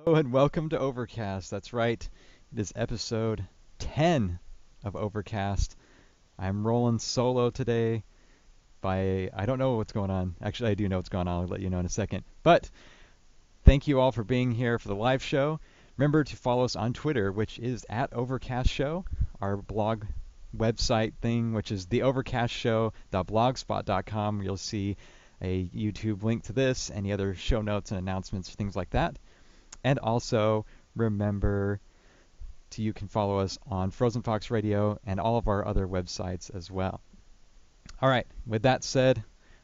And welcome to Overcast. That's right. It is episode 10 of Overcast. I'm rolling solo today I don't know what's going on. Actually, I do know what's going on. I'll let you know in a second. But thank you all for being here for the live show. Remember to follow us on Twitter, which is at Overcast Show, our blog website thing, which is theovercastshow.blogspot.com. You'll see a YouTube link to this, any other show notes and announcements, things like that. And also remember you can follow us on Frozen Fox Radio and all of our other websites as well. All right, with that said,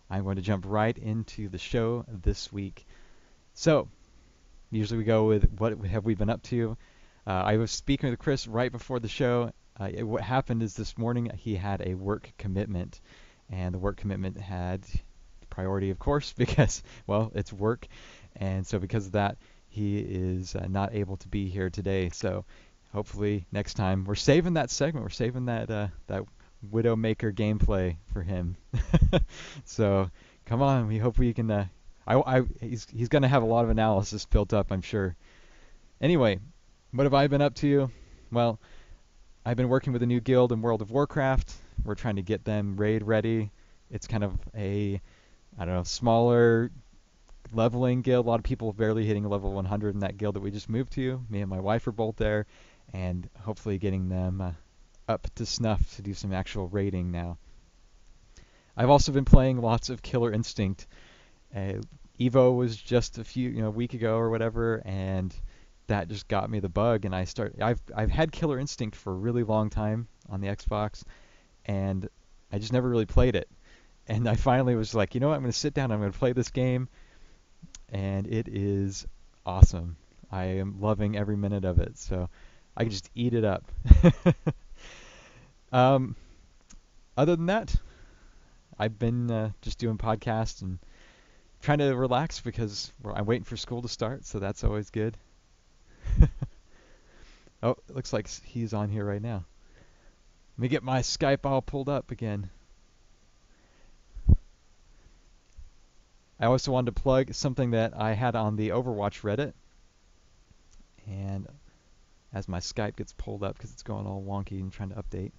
I'm going to jump right into the show this week. So, usually we go with what have we been up to. I was speaking with Chris right before the show. What happened is this morning he had a work commitment, and the work commitment had priority, of course, because, well, it's work. And so because of that, he is not able to be here today. So hopefully next time we're saving that segment. We're saving that Widowmaker gameplay for him. So come on, we hope we can. He's gonna have a lot of analysis built up, I'm sure. Anyway, what have I been up to? Well, I've been working with a new guild in World of Warcraft. We're trying to get them raid ready. It's kind of a, I don't know, smaller leveling guild. A lot of people barely hitting level 100 in that guild that we just moved to. Me and my wife are both there, and hopefully getting them up to snuff to do some actual raiding now. I've also been playing lots of Killer Instinct. Evo was just a week ago or whatever, and that just got me the bug. And I've had Killer Instinct for a really long time on the Xbox, and I just never really played it. And I finally was like, you know what, I'm going to sit down, I'm going to play this game, and it is awesome. I am loving every minute of it, so I can just eat it up. Other than that, I've been just doing podcasts and trying to relax because I'm waiting for school to start, so that's always good. Oh, it looks like he's on here right now. Let me get my Skype all pulled up again. I also wanted to plug something that I had on the Overwatch Reddit. And as my Skype gets pulled up because it's going all wonky and trying to update.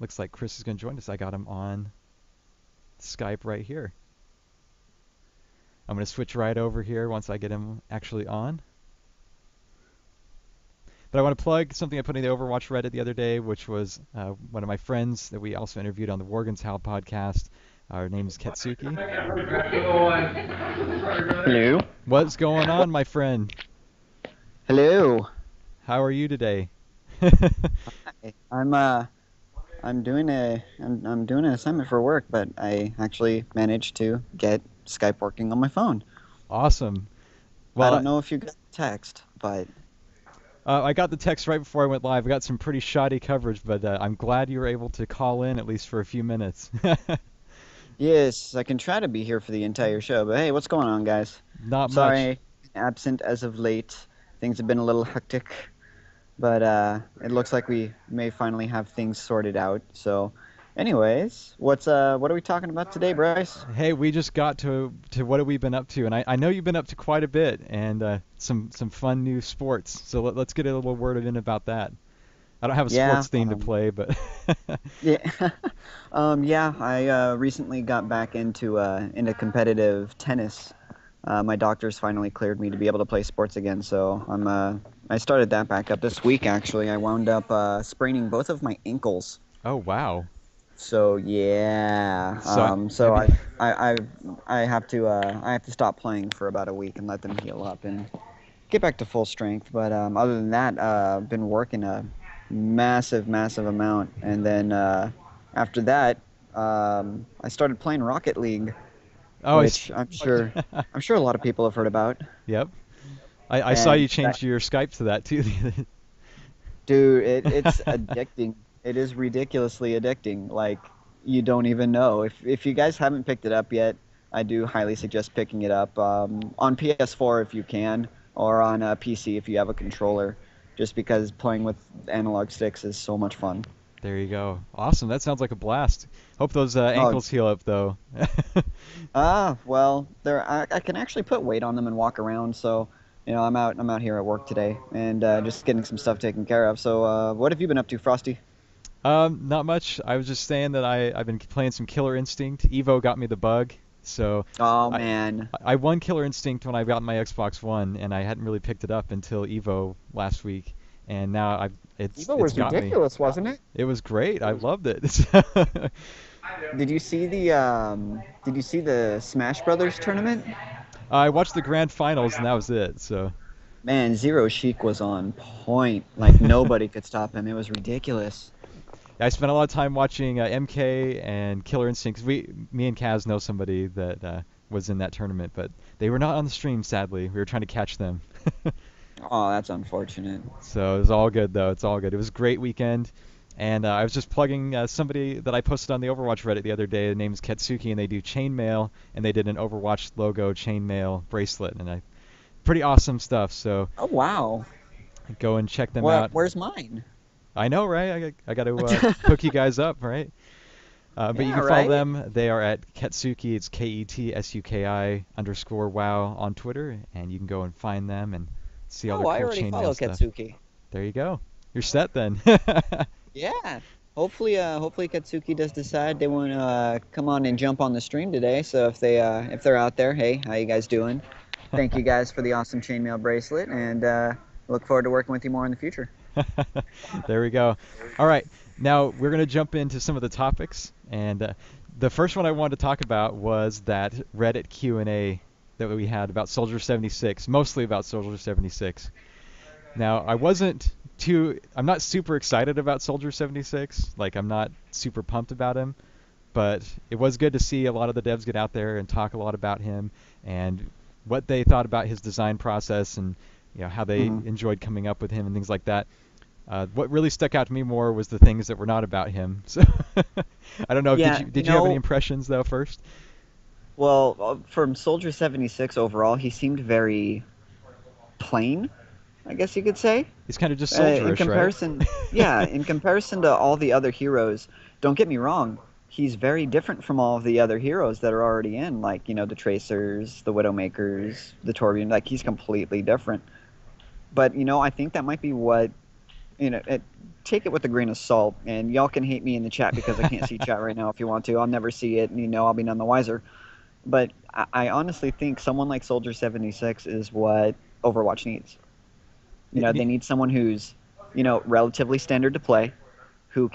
Looks like Chris is going to join us. I got him on Skype right here. I'm going to switch right over here once I get him actually on. But I want to plug something I put in the Overwatch Reddit the other day, which was one of my friends that we also interviewed on the Worgen's How podcast. Her name is Ketsuki. Hello. What's going on, my friend? Hello. How are you today? I'm doing an assignment for work, but I actually managed to get Skype working on my phone. Awesome. Well, I don't know if you got the text, but I got the text right before I went live. I got some pretty shoddy coverage, but I'm glad you were able to call in at least for a few minutes. yes, I can try to be here for the entire show. But hey, what's going on, guys? Not Sorry, much. absent as of late. Things have been a little hectic, but it looks like we may finally have things sorted out. So, anyways, what are we talking about today, Bryce? Hey, we just got to what have we been up to, and I know you've been up to quite a bit, and some fun new sports. So let's get a little word in about that. I don't have a sports theme to play, but yeah, yeah. I recently got back into competitive tennis. My doctors finally cleared me to be able to play sports again, so I started that back up this week. Actually, I wound up spraining both of my ankles. Oh wow. So yeah, I have to stop playing for about a week and let them heal up and get back to full strength. But other than that, I've been working a massive amount, and then after that, I started playing Rocket League, which I'm sure a lot of people have heard about. Yep. I saw you change your Skype to that too. Dude, it's addicting. It is ridiculously addicting. Like, you don't even know. If you guys haven't picked it up yet, I do highly suggest picking it up on PS4 if you can, or on PC if you have a controller, just because playing with analog sticks is so much fun. There you go. Awesome. That sounds like a blast. Hope those Oh, ankles heal up though. well, I can actually put weight on them and walk around. So, I'm out here at work today and just getting some stuff taken care of. So, what have you been up to, Frosty? Not much. I was just saying that I've been playing some Killer Instinct. Evo got me the bug, so Oh I man, I won Killer Instinct when I got my Xbox One, and I hadn't really picked it up until Evo last week, and now I Evo it's was got me. ridiculous, wasn't it? It was great. I loved it. Did you see the Smash Brothers tournament? I watched the grand finals, and that was it. So Man, Zero Sheik was on point. Like nobody could stop him. It was ridiculous. I spent a lot of time watching MK and Killer Instinct. 'Cause me and Kaz know somebody that was in that tournament, but they were not on the stream, sadly. We were trying to catch them. Oh, that's unfortunate. So it was all good though. It's all good. It was a great weekend, and I was just plugging somebody that I posted on the Overwatch Reddit the other day. The name's Ketsuki, and they do chainmail, and they did an Overwatch logo chainmail bracelet, and pretty awesome stuff. So Oh wow. go and check them What? out. Where's mine? I know, right? I got to hook you guys up, right? But you Yeah, can follow right. them. They are at Ketsuki. It's KETSUKI_WOW on Twitter, and you can go and find them and see all Oh, their I cool already chainmail follow stuff. Katsuki. There you go. You're set then. Yeah. Hopefully Katsuki does decide they want to come on and jump on the stream today. So if they're out there, hey, how you guys doing? Thank you guys for the awesome chainmail bracelet, and look forward to working with you more in the future. There we go. All right. Now we're going to jump into some of the topics, and the first one I wanted to talk about was that Reddit Q&A that we had about Soldier 76, mostly about Soldier 76. Now, I'm not super excited about Soldier 76. Like, I'm not super pumped about him, but it was good to see a lot of the devs get out there and talk a lot about him and what they thought about his design process and how they Hmm. enjoyed coming up with him and things like that. What really stuck out to me more was the things that were not about him. So I don't know. Yeah, Did you have any impressions though first? well, from Soldier 76 overall, he seemed very plain, I guess you could say. He's kind of just In soldierish, right? comparison, yeah, in comparison to all the other heroes, don't get me wrong, he's very different from all of the other heroes that are already in, like, the Tracers, the Widowmakers, the Torbjorn, like, he's completely different. But, I think that might be what, take it with a grain of salt, and y'all can hate me in the chat because I can't see chat right now if you want to. I'll never see it, and, I'll be none the wiser. But I honestly think someone like Soldier 76 is what Overwatch needs. They need someone who's, relatively standard to play, who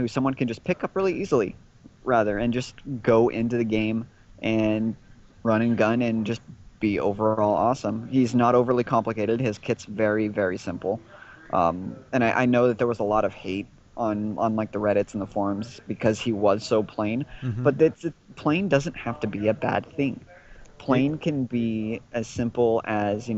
someone can just pick up really easily, rather, and just go into the game and run and gun and just be overall awesome. He's not overly complicated. His kit's very, very simple. And I know that there was a lot of hate on like the Reddits and the forums because he was so plain, Hmm. but plain doesn't have to be a bad thing. Plain can be as simple as,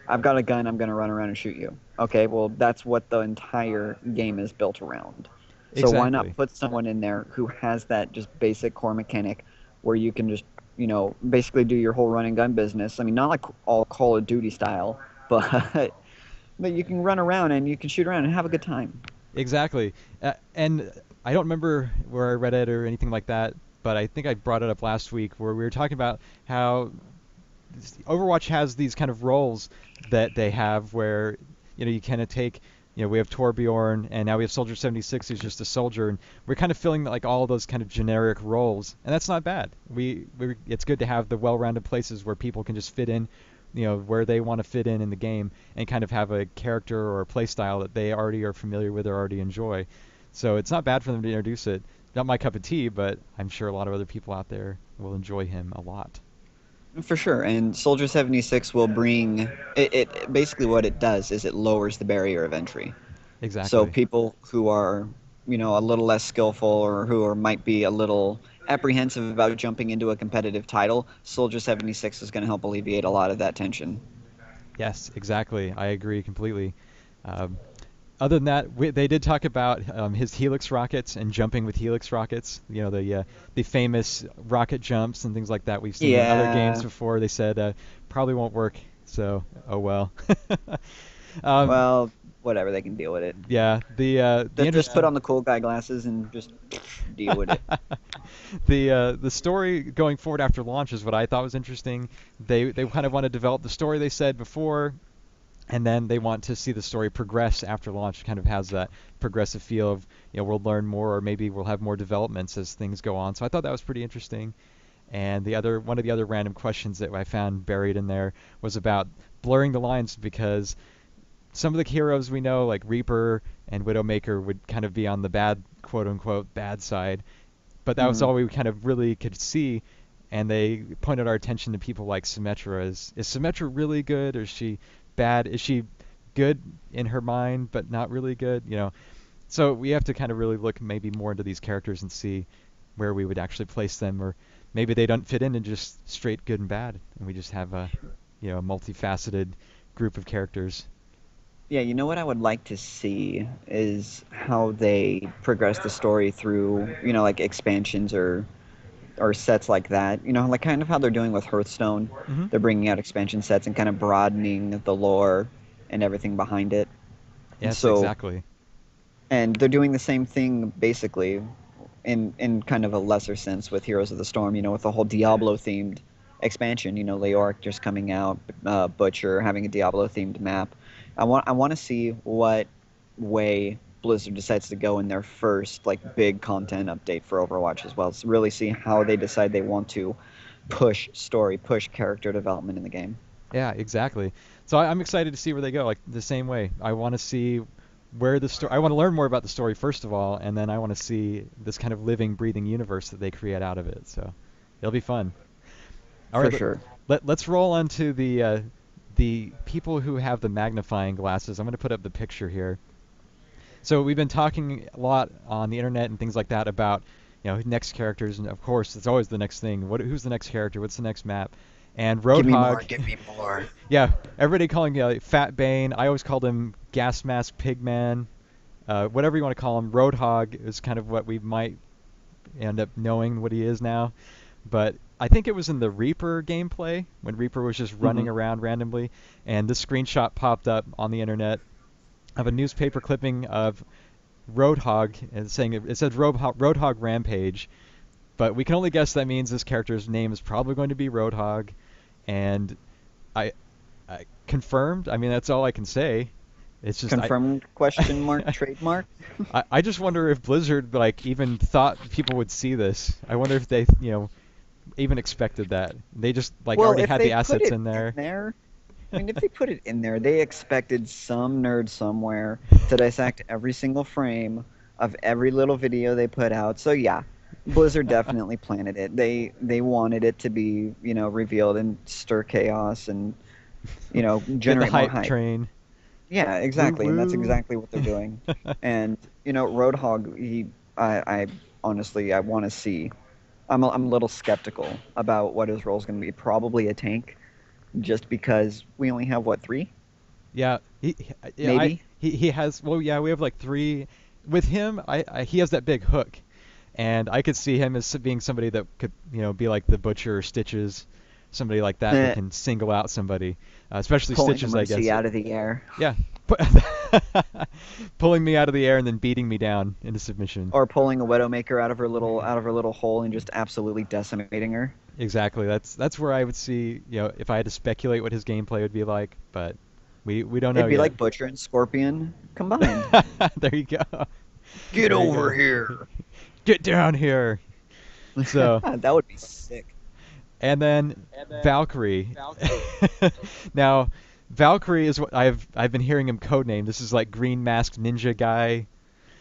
I've got a gun, I'm going to run around and shoot you. Okay, well, that's what the entire game is built around. So why not Exactly. put someone in there who has that just basic core mechanic where you can just, basically do your whole run and gun business. I mean, not like all Call of Duty style, but but you can run around and you can shoot around and have a good time. Exactly. And I don't remember where I read it or anything like that, but I think I brought it up last week where we were talking about how Overwatch has these kind of roles that they have where you kind of take we have Torbjorn and now we have Soldier 76 who's just a soldier and we're kind of filling like all those kind of generic roles and that's not bad. It's good to have the well-rounded places where people can just fit in where they want to fit in the game and kind of have a character or a play style that they already are familiar with or already enjoy. So it's not bad for them to introduce it. Not my cup of tea, but I'm sure a lot of other people out there will enjoy him a lot. For sure, and Soldier 76 will bring it. Basically, what it does is it lowers the barrier of entry. So Exactly. people who are, a little less skillful or might be a little apprehensive about jumping into a competitive title, Soldier 76 is going to help alleviate a lot of that tension. Yes, exactly. I agree completely. Um, Other than that, they did talk about his Helix rockets and jumping with Helix rockets. The famous rocket jumps and things like that we've seen in other games Yeah. before. They said probably won't work. So, oh well. um, Well, whatever, they can deal with it. Yeah, the Just put interesting on the cool guy glasses and just deal with it. the story going forward after launch is what I thought was interesting. They kind of want to develop the story they said before, and then they want to see the story progress after launch. Kind of has that progressive feel of, we'll learn more, or maybe we'll have more developments as things go on. So I thought that was pretty interesting. And one of the other random questions that I found buried in there was about blurring the lines, because some of the heroes we know, like Reaper and Widowmaker, would kind of be on the bad, quote unquote, bad side. But that was Hmm. all we kind of really could see. And they pointed our attention to people like Symmetra. Is Symmetra really good, or is she bad? Is she good in her mind, but not really good? So we have to kind of really look maybe more into these characters and see where we would actually place them, or maybe they don't fit into just straight good and bad, and we just have a multifaceted group of characters. Yeah, you know what I would like to see is how they progress the story through, like expansions or sets like that. Like kind of how they're doing with Hearthstone. Hmm. They're bringing out expansion sets and kind of broadening the lore and everything behind it. Yes, So, exactly. and they're doing the same thing basically in kind of a lesser sense with Heroes of the Storm, with the whole Diablo themed expansion, Leoric just coming out, Butcher having a Diablo themed map. I want to see what way Blizzard decides to go in their first like big content update for Overwatch as well. To really see how they decide they want to push story, push character development in the game. Yeah, exactly. So I'm excited to see where they go. Like the same way, I want to see where the story. I want to learn more about the story first of all, and then I want to see this kind of living, breathing universe that they create out of it. So it'll be fun. All For right, sure. let's roll on to the people who have the magnifying glasses. I'm going to put up the picture here. So we've been talking a lot on the internet and things like that about next characters, and of course it's always the next thing. Who's the next character? What's the next map? And Give me more, Roadhog, give me more. yeah, everybody calling Fat Bane. I always called him Gas Mask Pigman. Whatever you want to call him, Roadhog is kind of what we might end up knowing what he is now. But I think it was in the Reaper gameplay when Reaper was just running Hmm. around randomly, and this screenshot popped up on the internet of a newspaper clipping of Roadhog, and saying it said Roadhog Rampage, but we can only guess that means this character's name is probably going to be Roadhog, and I, I confirmed. I mean, that's all I can say. It's just Confirmed question mark trademark. I just wonder if Blizzard like even thought people would see this. I wonder if they even expected that. They just like Well, already if had they the put assets it in in there. there, I mean, if they put it in there, they expected some nerd somewhere to dissect every single frame of every little video they put out. So yeah, Blizzard definitely planted it. They wanted it to be, revealed and stir chaos and, Get the generate more hype hype. train. Yeah, Woo exactly, and that's woo. exactly what they're doing. And Roadhog, I honestly, I want to see. I'm a little skeptical about what his role is going to be. Probably a tank, just because we only have what, three, Yeah, yeah, maybe. he has. Well, yeah, we have like three. With him, he has that big hook, and I could see him as being somebody that could be like the Butcher or Stitches, somebody like that can single out somebody, especially Pulling a Stitches, I guess. Mercy out of the air, Yeah, pu- pulling me out of the air and then beating me down into submission. or pulling a Widowmaker out of her little hole and just absolutely decimating her. Exactly. That's where I would see, if I had to speculate what his gameplay would be like, but we don't know It'd be yet. like Butcher and Scorpion combined. There you go. Get There you over go. here. Get down here. So, That would be sick. and then Valkyrie. Now, Valkyrie is what I've been hearing him codename. This is like green masked ninja guy.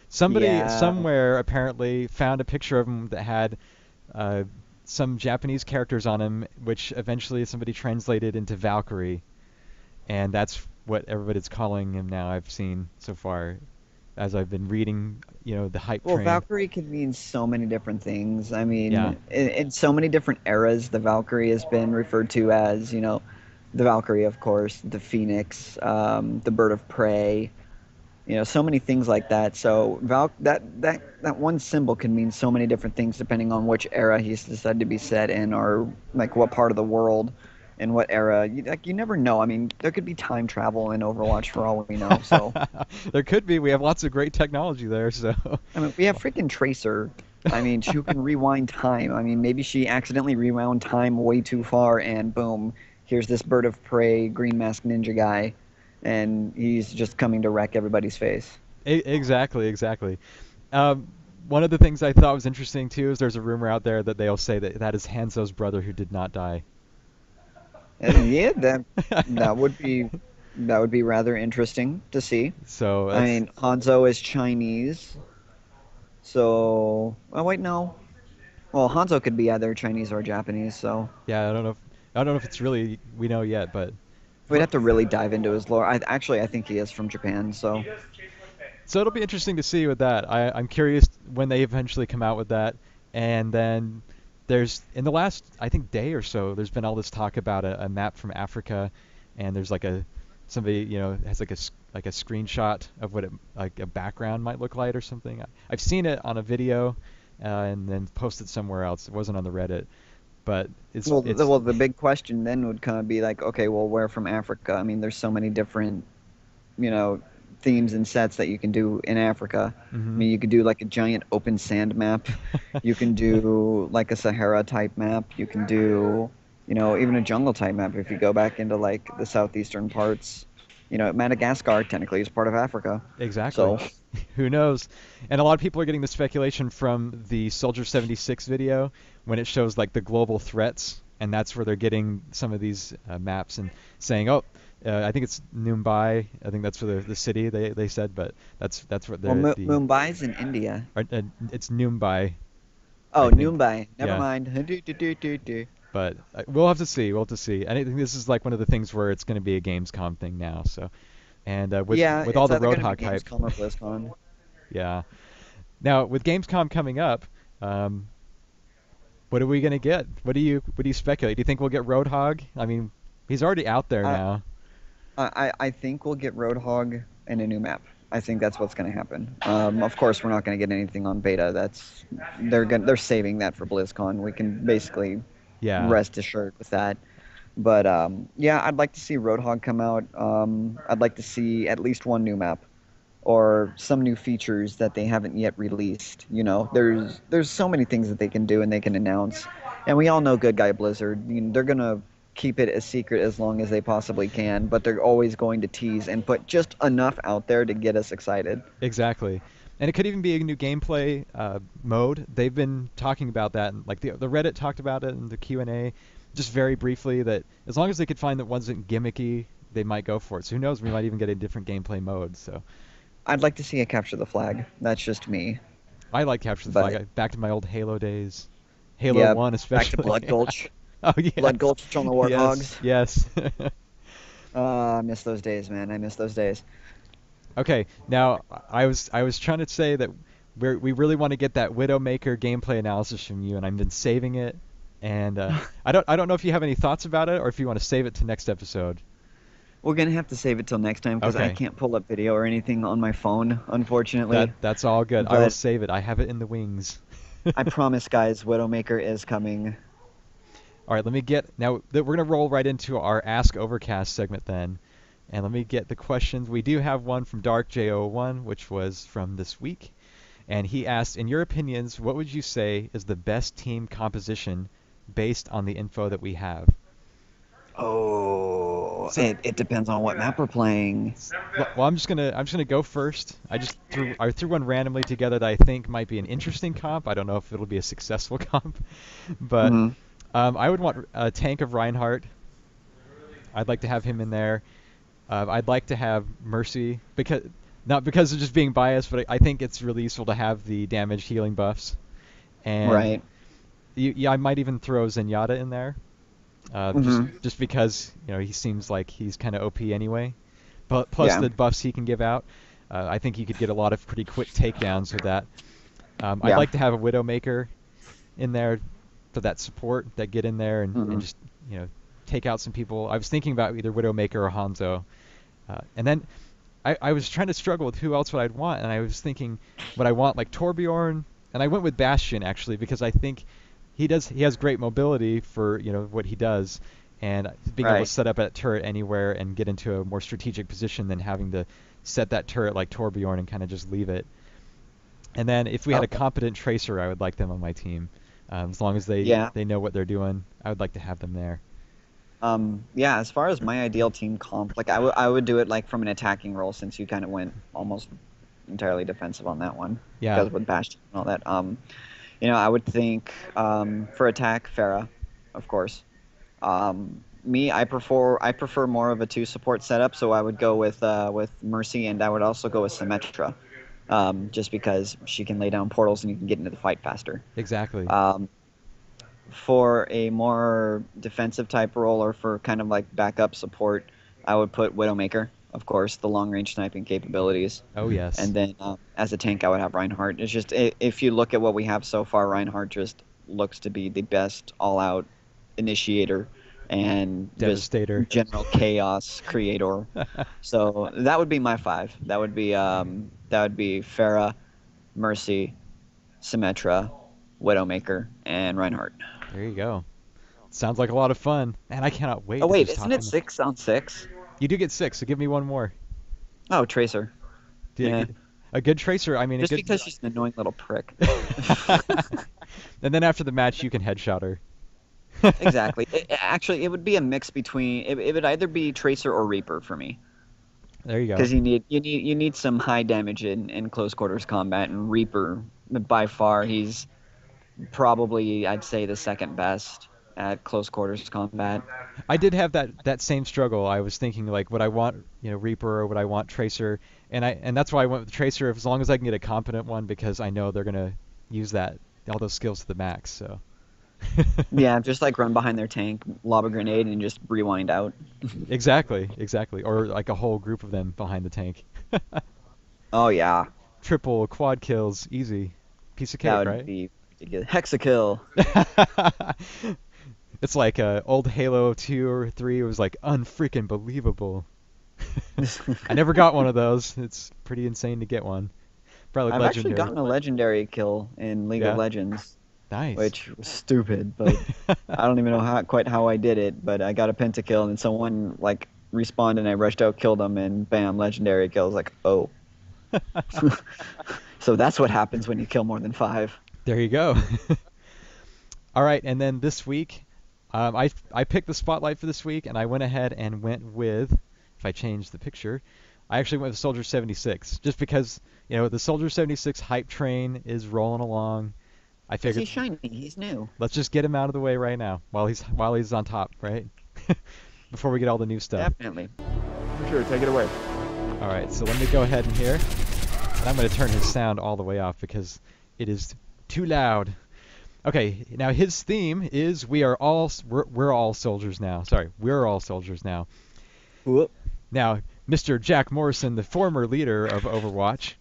Somebody Yeah. somewhere apparently found a picture of him that had uh, some Japanese characters on him, which eventually somebody translated into Valkyrie, and that's what everybody's calling him now. I've seen so far as I've been reading, the hype Well, train. Valkyrie can mean so many different things. I Yeah, mean, in so many different eras, the Valkyrie has been referred to as, the Valkyrie, of course, the Phoenix, the Bird of Prey, so many things like that. So that one symbol can mean so many different things depending on which era he's decided to be set in or like what part of the world. in what era. You never know. I mean, there could be time travel in Overwatch for all we know. So, There could be. We have lots of great technology there, so. I mean, we have freaking Tracer. I mean, who can rewind time. I mean, maybe she accidentally rewound time way too far, and boom, here's this bird of prey, green mask ninja guy, and he's just coming to wreck everybody's face. Exactly, exactly. Um, One of the things I thought was interesting too is there's a rumor out there that they'll say that that is Hanzo's brother who did not die. Yeah, that would be rather interesting to see. So I that's mean, Hanzo is Chinese, so oh wait, no. Well, Hanzo could be either Chinese or Japanese, so yeah. I don't know if it's really we know yet, but we'd for, have to really dive into his lore. I think he is from Japan, so so it'll be interesting to see with that. I'm curious when they eventually come out with that, and then there's in the last I think day or so there's been all this talk about a map from Africa, and there's like a somebody has like like a screenshot of what it like a background might look like or something. I've seen it on a video, and then posted somewhere else. It wasn't on the Reddit, but it's well, the big question then would kind of be like, okay, well, where from Africa? I mean, there's so many different, you know, themes and sets that you can do in Africa. I hmm mean, you could do like a giant open sand map. You can do like a Sahara type map. You can do, even a jungle type map if you go back into like the southeastern parts. Madagascar technically is part of Africa. Exactly. So Who knows? And a lot of people are getting the speculation from the Soldier 76 video when it shows like the global threats, and that's where they're getting some of these maps and saying, "Oh, I think it's Mumbai. I think that's for the city they said, but that's what well, the Mumbai's in India. it's Mumbai, I Oh, think. Mumbai. Never Yeah, mind. Do, do, do, do, do. but we'll have to see. We'll have to see. And I think this is like one of the things where it's going to be a Gamescom thing now. So, and Yeah, with all it's the either going to be Roadhog hype, Gamescom or BlizzCon. yeah. Now with Gamescom coming up, um, what are we gonna get? What do you speculate? Do you think we'll get Roadhog? I mean, he's already out there I, now. I think we'll get Roadhog and a new map. I think that's what's going to happen. Of course, we're not going to get anything on beta. They're saving that for BlizzCon. We can basically Yeah, rest assured with that. But yeah, I'd like to see Roadhog come out. I'd like to see at least one new map or some new features that they haven't yet released. There's so many things that they can do and they can announce, and we all know Good Guy Blizzard. They're gonna keep it a secret as long as they possibly can, but they're always going to tease and put just enough out there to get us excited. exactly. And it could even be a new gameplay mode. They've been talking about that, and like the Reddit talked about it in the Q&A, just very briefly. That as long as they could find that wasn't gimmicky, they might go for it. So who knows? We might even get a different gameplay mode. So I'd like to see a capture the flag. That's just me, I like Capture the Flag. but Back to my old Halo days, Halo yeah, 1 back to especially. Blood Gulch. Oh Blood yes, Gulch on the yes, Warthogs. yes. I miss those days, man. I miss those days. Okay, now I was trying to say that we really want to get that Widowmaker gameplay analysis from you, and I've been saving it. And I don't know if you have any thoughts about it or if you want to save it to next episode. We're gonna have to save it till next time because I Okay, can't pull up video or anything on my phone, unfortunately. that's all good. I will But save it. I have it in the wings. I promise, guys, Widowmaker is coming. All right, let me get now. We're gonna roll right into our Ask Overcast segment then, and let me get the questions. We do have one from Dark J01, which was from this week, and he asked, in your opinions, what would you say is the best team composition based on the info that we have? Oh, So, it depends on what map we're playing. well, I'm just gonna go first. I threw one randomly together that I think might be an interesting comp. I don't know if it'll be a successful comp, but Hmm. I would want a tank of Reinhardt. I'd like to have him in there. I'd like to have Mercy because not because of just being biased, but I think it's really useful to have the damage healing buffs. And Right. yeah, I might even throw Zenyatta in there, Hmm. just because he seems like he's kind of OP anyway. But plus Yeah. the buffs he can give out, I think you could get a lot of pretty quick takedowns with that. I'd Yeah. like to have a Widowmaker in there for that support that get in there and Hmm. just you know take out some people. I was thinking about either Widowmaker or Hanzo, and then I was trying to struggle with who else would I'd want, and I was thinking would I want like Torbjorn, and I went with Bastion actually because I think he has great mobility for what he does, and being able to Right. set up a turret anywhere and get into a more strategic position than having to set that turret like Torbjorn and kind of just leave it. And then if we had a Okay. competent tracer, I would like them on my team. As long as Yeah. they know what they're doing, I would like to have them there. Yeah, as far as my ideal team comp, like I would do it like from an attacking role since you kind of went almost entirely defensive on that one Yeah. because with Bastion and all that. I would think for attack, Pharah, of course. Me, I prefer more of a two support setup, so I would go with Mercy, and I would also go with Symmetra, just because she can lay down portals and you can get into the fight faster. Exactly. Um, for a more defensive type role or for kind of like backup support, I would put Widowmaker, of course, the long range sniping capabilities. Oh yes. And then as a tank, I would have Reinhardt. It's just if you look at what we have so far, Reinhardt just looks to be the best all out initiator and just Devastator. general chaos creator. So that would be my five. That would be Pharah, Mercy, Symmetra, Widowmaker, and Reinhardt. There you go. Sounds like a lot of fun, and I cannot wait Oh to wait, just isn't hop it in. 6 on 6? You do get six, so give me one more. Oh, Tracer. Yeah, A good tracer. I mean, a just good. because she's an annoying little prick. And then after the match, you can headshot her. Exactly. Actually, it would be a mix between. It would either be Tracer or Reaper for me, There you go. because you need some high damage in close quarters combat, and Reaper by far he's probably I'd say the second best at close quarters combat. I did have that same struggle. I was thinking like, would I want Reaper or would I want Tracer? And that's why I went with Tracer as long as I can get a competent one because I know they're gonna use that all those skills to the max. So. Yeah, just like run behind their tank, lob a grenade, and just rewind out. Exactly, exactly. Or like a whole group of them behind the tank. Oh yeah, Triple, quad kills, easy. Piece of that cake, would right? be ridiculous. Hexakill. It's like old Halo 2 or 3. It was like unfreaking believable. I never got one of those. It's pretty insane to get one. Probably I've actually legendary. gotten a legendary kill in League of Yeah, Legends, nice. which was stupid, but I don't even know quite how I did it. But I got a pentakill, and someone like respawned, and I rushed out, killed them, and bam, legendary kill. I was like, oh. So that's what happens when you kill more than five. There you go. All right, and then this week, I picked the spotlight for this week, and I went ahead and went with, if I change the picture, I actually went with Soldier 76, just because the Soldier 76 hype train is rolling along. I Because figured he's shiny, he's new. let's just get him out of the way right now while he's on top, right? Before we get all the new stuff. Definitely. Sure, take it away. All right, so let me go ahead and here, and I'm going to turn his sound all the way off because it is too loud. Okay, now his theme is we're all soldiers now. Sorry, we're all soldiers now. Whoop. Now, Mr. Jack Morrison, the former leader of Overwatch,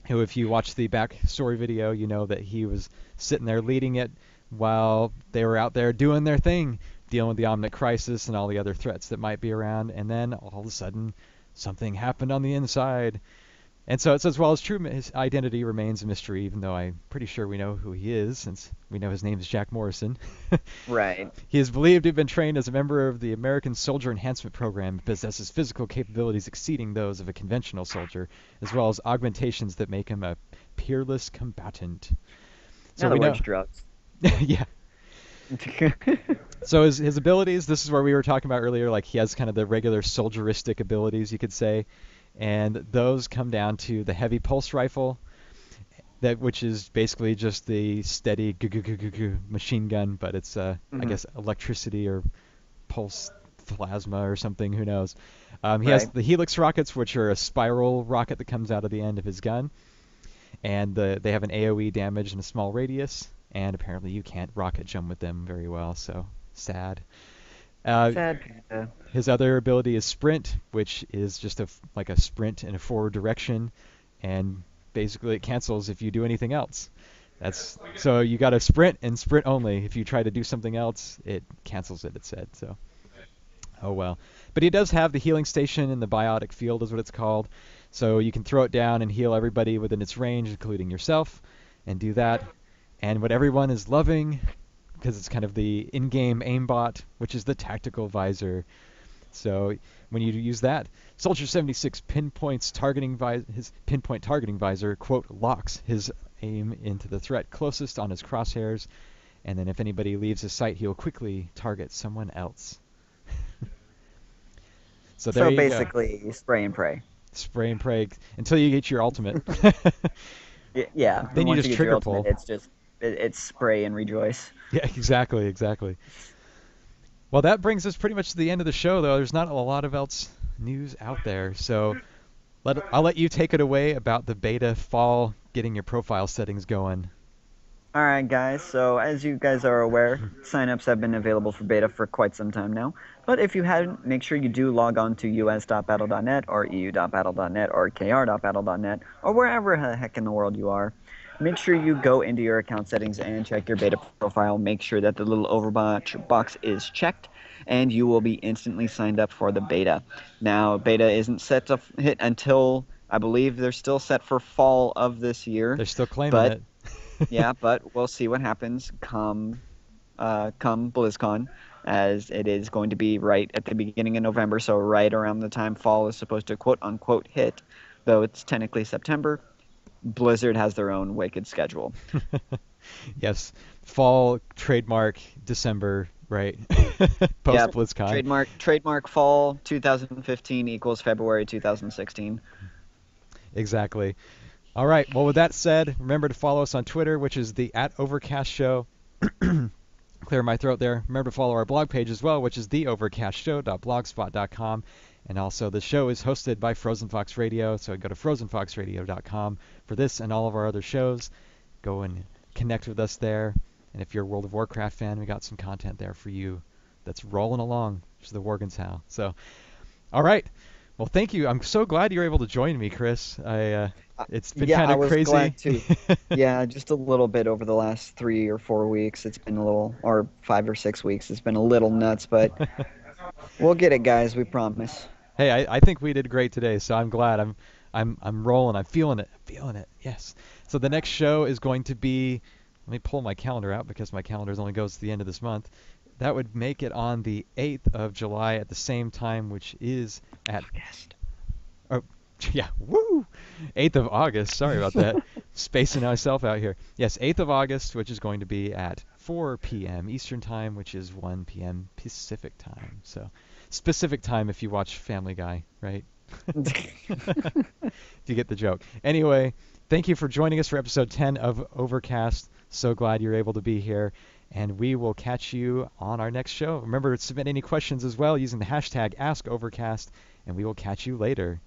who if you watch the backstory video, you know that he was sitting there leading it while they were out there doing their thing, dealing with the Omnic Crisis and all the other threats that might be around, and then all of a sudden something happened on the inside. And so it's as well as true, his identity remains a mystery, even though I'm pretty sure we know who he is, since we know his name is Jack Morrison. Right. He is believed to have been trained as a member of the American Soldier Enhancement Program and possesses physical capabilities exceeding those of a conventional soldier, as well as augmentations that make him a peerless combatant. In So other we know, words, drugs. yeah. So his abilities, this is where we were talking about earlier, like he has kind of the regular soldieristic abilities, you could say, and those come down to the heavy pulse rifle, which is basically just the steady machine gun, but it's I guess electricity or pulse plasma or something, who knows. He has Right. the helix rockets, which are a spiral rocket that comes out of the end of his gun, and they have an AoE damage and a small radius, and apparently you can't rocket jump with them very well, so sad. Sad panda. His other ability is sprint, which is just like a sprint in a forward direction, and basically it cancels if you do anything else. So you got to sprint and sprint only. If you try to do something else, it cancels it. It said so. Oh well. But he does have the healing station in the biotic field, is what it's called. So you can throw it down and heal everybody within its range, including yourself, and do that. And what everyone is loving because it's kind of the in-game aimbot, which is the tactical visor. So when you use that, Soldier 76 his pinpoint targeting visor, quote, locks his aim into the threat closest on his crosshairs, and then if anybody leaves his sight, he'll quickly target someone else. So there So you go. basically, spray and pray. Spray and pray until you get your ultimate. Yeah. Then you once just get trigger your ultimate, pull. it's just it's spray and rejoice. Yeah, exactly. Well, that brings us pretty much to the end of the show, though. There's not a lot of else news out there, so I'll let you take it away about the beta fall, getting your profile settings going. All right, guys. So as you guys are aware, signups have been available for beta for quite some time now. But if you hadn't, make sure you do log on to us.battle.net or eu.battle.net or kr.battle.net or wherever the heck in the world you are. Make sure you go into your account settings and check your beta profile. Make sure that the little Overwatch box is checked, and you will be instantly signed up for the beta. Now, beta isn't set to hit until, I believe they're still set for fall of this year. They're still claiming but it. yeah, but we'll see what happens come BlizzCon, as it is going to be right at the beginning of November, so right around the time fall is supposed to quote-unquote hit, though it's technically September. Blizzard has their own wicked schedule. Yes, fall trademark December, right? Post Yeah, BlizzCon. trademark fall 2015 equals February 2016. Exactly. All right. Well, with that said, remember to follow us on Twitter, which is the @Overcast Show. Clear my throat there. Remember to follow our blog page as well, which is theovercastshow.blogspot.com. And also, the show is hosted by Frozen Fox Radio, so go to frozenfoxradio.com for this and all of our other shows. Go and connect with us there. And if you're a World of Warcraft fan, we got some content there for you that's rolling along, which is the Worgen's How. So, all right. Well, thank you. I'm so glad you're able to join me, Chris. It's been kind of crazy. Yeah, I was glad too. Yeah, just a little bit over the last 3 or 4 weeks. It's been a little, or 5 or 6 weeks. It's been a little nuts, but we'll get it, guys. We promise. Hey, I think we did great today, so I'm glad. I'm rolling. I'm feeling it. Yes. So the next show is going to be. Let me pull my calendar out because my calendar only goes to the end of this month. That would make it on the 8th of July at the same time, which is at. Oh, yeah, woo! 8th of August. Sorry about that. Spacing myself out here. Yes, 8th of August, which is going to be at 4 p.m. Eastern Time, which is 1 p.m. Pacific Time. So, specific time if you watch Family Guy, right? If you get the joke. Anyway, thank you for joining us for episode 10 of Overcast. So glad you're able to be here. And we will catch you on our next show. Remember to submit any questions as well using the hashtag AskOvercast, and we will catch you later.